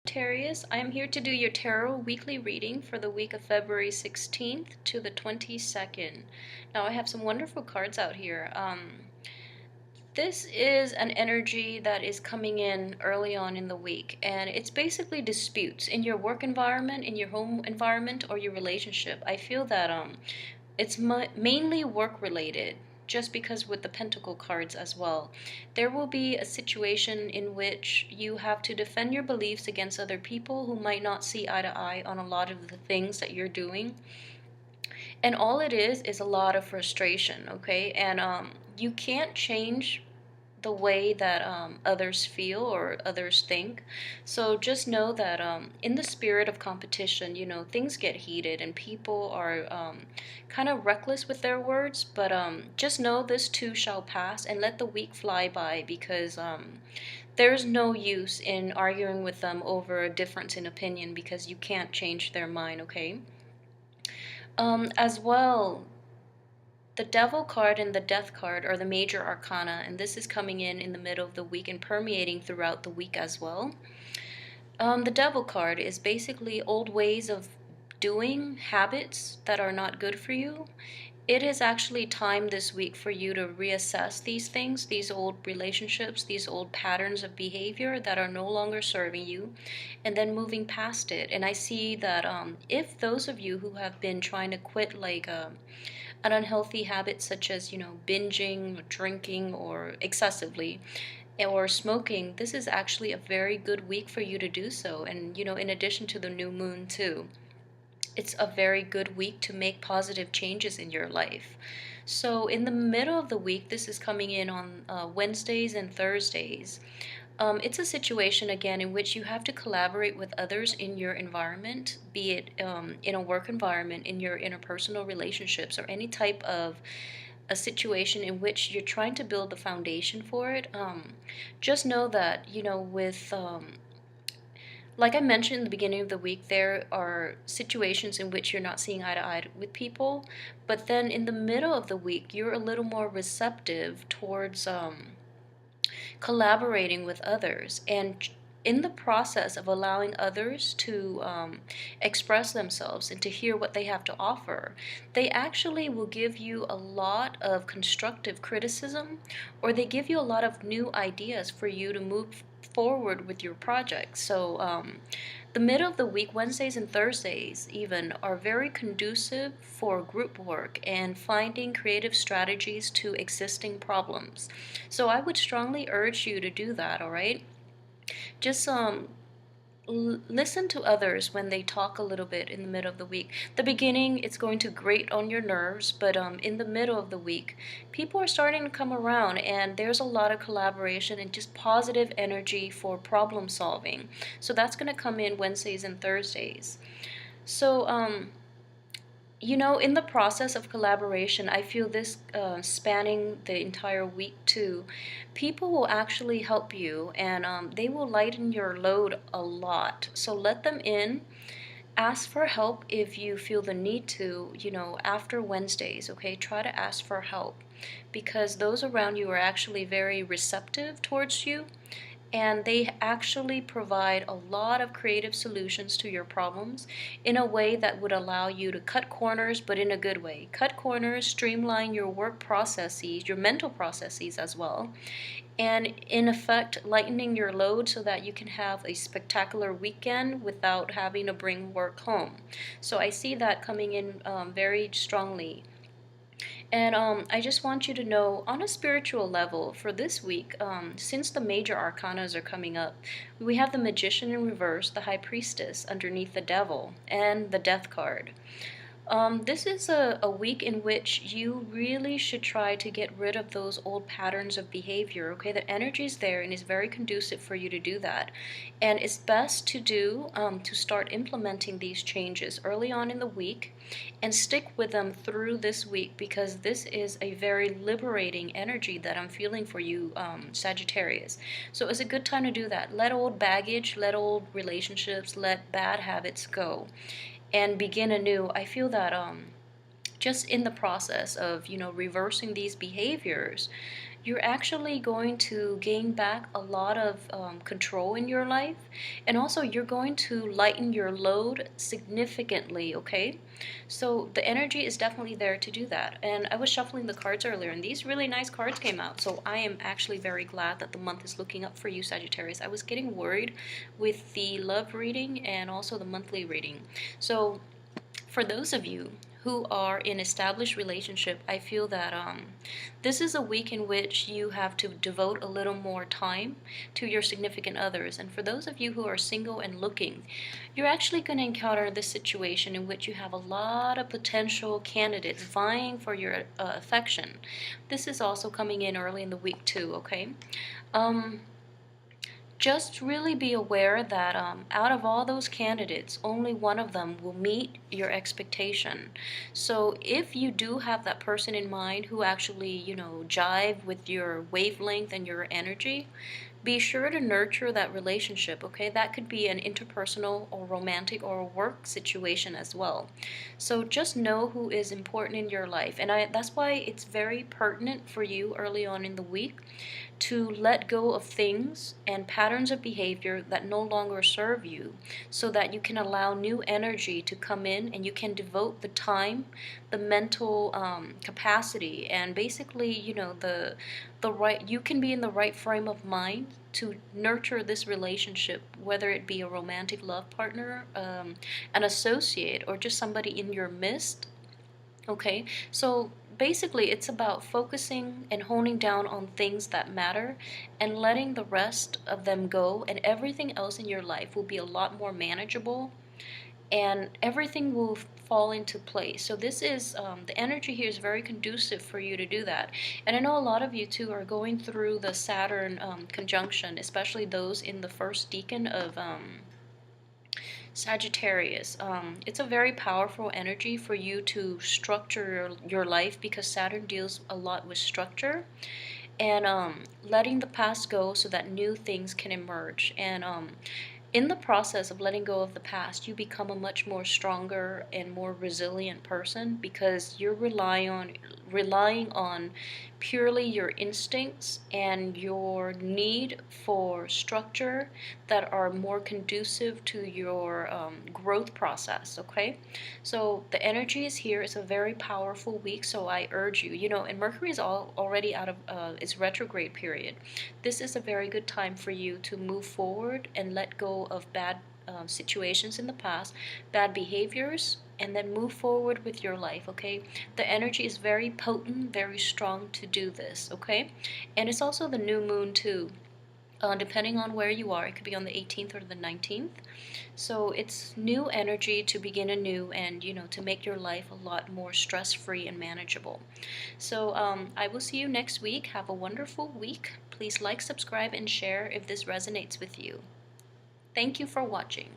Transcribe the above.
Sagittarius, I am here to do your tarot weekly reading for the week of February 16th to the 22nd. Now, I have some wonderful cards out here. This is an energy that is coming in early on in the week, and it's basically disputes in your work environment, in your home environment, or your relationship. I feel that it's mainly work related, just because with the pentacle cards as well. There will be a situation in which you have to defend your beliefs against other people who might not see eye to eye on a lot of the things that you're doing. And all it is a lot of frustration, okay? And you can't change the way that others feel or others think. So just know that in the spirit of competition, things get heated and people are kind of reckless with their words. But just know this too shall pass, and let the week fly by, because there's no use in arguing with them over a difference in opinion, because you can't change their mind, okay? As well, the Devil card and the Death card are the major arcana, and this is coming in the middle of the week and permeating throughout the week as well. The Devil card is basically old ways of doing, habits that are not good for you. It is actually time this week for you to reassess these things, these old relationships, these old patterns of behavior that are no longer serving you, and then moving past it. And I see that if those of you who have been trying to quit an unhealthy habit such as binging, drinking, or excessively, or smoking, this is actually a very good week for you to do so. And in addition to the new moon too, it's a very good week to make positive changes in your life. So in the middle of the week, this is coming in on Wednesdays and Thursdays. It's a situation, again, in which you have to collaborate with others in your environment, be it in a work environment, in your interpersonal relationships, or any type of a situation in which you're trying to build the foundation for it. Just know that, with like I mentioned in the beginning of the week, there are situations in which you're not seeing eye to eye with people, but then in the middle of the week, you're a little more receptive towards collaborating with others, and in the process of allowing others to express themselves and to hear what they have to offer, they actually will give you a lot of constructive criticism, or they give you a lot of new ideas for you to move forward with your project. So the middle of the week, Wednesdays and Thursdays even, are very conducive for group work and finding creative strategies to existing problems. So I would strongly urge you to do that, all right? Just listen to others when they talk a little bit in the middle of the week. The beginning, it's going to grate on your nerves, but in the middle of the week, people are starting to come around, and there's a lot of collaboration and just positive energy for problem solving. So that's going to come in Wednesdays and Thursdays. So in the process of collaboration, I feel this spanning the entire week too. People will actually help you, and they will lighten your load a lot. So let them in. Ask for help if you feel the need to, after Wednesdays, okay? Try to ask for help, because those around you are actually very receptive towards you, and they actually provide a lot of creative solutions to your problems in a way that would allow you to cut corners, but in a good way. Cut corners, streamline your work processes, your mental processes as well, and in effect, lightening your load so that you can have a spectacular weekend without having to bring work home. So I see that coming in very strongly. And I just want you to know, on a spiritual level, for this week, since the major arcanas are coming up, we have the Magician in reverse, the High Priestess underneath the Devil, and the Death card. This is a week in which you really should try to get rid of those old patterns of behavior, okay? The energy is there and is very conducive for you to do that. And it's best to start implementing these changes early on in the week and stick with them through this week, because this is a very liberating energy that I'm feeling for you, Sagittarius. So it's a good time to do that. Let old baggage, let old relationships, let bad habits go, and begin anew. I feel that just in the process of reversing these behaviors, you're actually going to gain back a lot of control in your life, and also you're going to lighten your load significantly, okay? So the energy is definitely there to do that. And I was shuffling the cards earlier, and these really nice cards came out. So I am actually very glad that the month is looking up for you, Sagittarius. I was getting worried with the love reading and also the monthly reading. So for those of you who are in established relationship, I feel that this is a week in which you have to devote a little more time to your significant others. And for those of you who are single and looking, you're actually going to encounter this situation in which you have a lot of potential candidates vying for your affection. This is also coming in early in the week too, okay? Um, just really be aware that out of all those candidates, only one of them will meet your expectation. So if you do have that person in mind who actually, jive with your wavelength and your energy, be sure to nurture that relationship, okay? That could be an interpersonal or romantic or a work situation as well. So just know who is important in your life. And that's why it's very pertinent for you early on in the week to let go of things and patterns of behavior that no longer serve you, so that you can allow new energy to come in and you can devote the time, the mental capacity, and basically, the right, you can be in the right frame of mind to nurture this relationship, whether it be a romantic love partner, an associate, or just somebody in your midst. Okay, so basically, it's about focusing and honing down on things that matter and letting the rest of them go, and everything else in your life will be a lot more manageable and everything will fall into place. So, this is the energy here is very conducive for you to do that. And I know a lot of you too are going through the Saturn conjunction, especially those in the first decan of Sagittarius. It's a very powerful energy for you to structure your life, because Saturn deals a lot with structure and letting the past go so that new things can emerge. And in the process of letting go of the past, you become a much more stronger and more resilient person, because you're relying on purely your instincts and your need for structure that are more conducive to your growth process, okay? So the energy is here. It's a very powerful week, so I urge you, and Mercury is already out of its retrograde period. This is a very good time for you to move forward and let go of bad situations in the past, bad behaviors, and then move forward with your life, okay? The energy is very potent, very strong to do this, okay? And it's also the new moon, too. Depending on where you are, it could be on the 18th or the 19th. So it's new energy to begin anew and, to make your life a lot more stress-free and manageable. So I will see you next week. Have a wonderful week. Please like, subscribe, and share if this resonates with you. Thank you for watching.